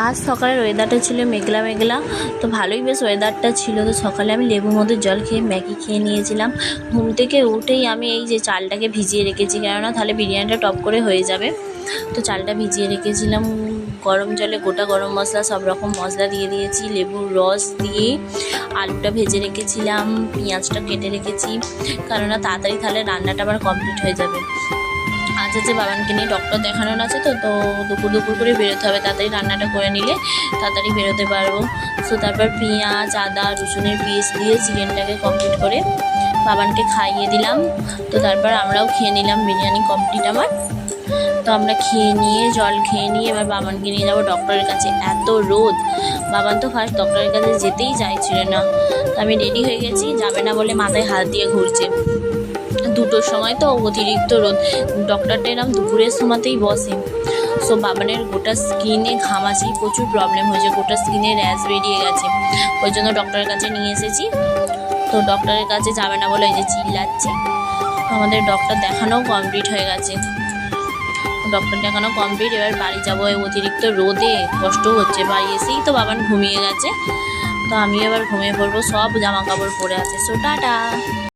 আজ সকালের ওয়েদারটা ছিল মেঘলা মেঘলা, তো ভালোই বেশ ওয়েদারটা ছিল। তো সকালে আমি লেবুর মধ্যে জল খেয়ে ম্যাগি খেয়ে নিয়েছিলাম। ঘুম থেকে উঠেই আমি এই যে চালটাকে ভিজিয়ে রেখেছি, কেননা তাহলে বিরিয়ানিটা টপ করে হয়ে যাবে। তো চালটা ভিজিয়ে রেখেছিলাম, গরম জলে গোটা গরম মশলা সব রকম মশলা দিয়ে দিয়েছি, লেবুর রস দিয়ে আলুটা ভেজে রেখেছিলাম, পেঁয়াজটা কেটে রেখেছি, কেননা তাড়াতাড়ি তাহলে রান্নাটা আবার কমপ্লিট হয়ে যাবে। আজ হচ্ছে বাবানকে নিয়ে ডক্টর দেখানোর আছে, তো দুপুর করে বেরোতে হবে, তাড়াতাড়ি রান্নাটা করে নিলে তাড়াতাড়ি বেরোতে পারবো। তো তারপর পেঁয়াজ আদা রসুনের পেস্ট দিয়ে চিকেনটাকে কমপ্লিট করে বাবানকে খাইয়ে দিলাম। তো তারপর আমরাও খেয়ে নিলাম, বিরিয়ানি কমপ্লিট আমার। তো আমরা খেয়ে নিয়ে জল খেয়ে নিয়ে এবার বাবানকে নিয়ে যাবো ডক্টরের কাছে। এত রোদ, বাবান তো ফার্স্ট ডক্টরের কাছে যেতেই চাইছিল না। তো আমি রেডি হয়ে গেছি, যাবে না বলে মাথায় হাত দিয়ে ঘুরছে। 2টোর সময় তো অতিরিক্ত রোদ, ডক্টরটা এরকম দুপুরের সময়তেই বসে। সো বাবানের গোটা স্কিনে ঘামাচি প্রচুর প্রবলেম হয়েছে, গোটা স্কিনে র্যাশ বেরিয়ে গেছে, ওই জন্য ডক্টরের কাছে নিয়ে এসেছি। তো ডক্টরের কাছে যাবে না বলে এই যে চিল্লাচ্ছে। তো আমাদের ডক্টর দেখানোও কমপ্লিট হয়ে গেছে, ডক্টর দেখানো কমপ্লিট। এবার বাড়ি যাবো, অতিরিক্ত রোদে কষ্ট হচ্ছে। বাড়ি এসেই তো বাবান ঘুমিয়ে গেছে, তো আমি এবার ঘুমিয়ে পড়বো, সব জামা কাপড় পরে আছে। So tata.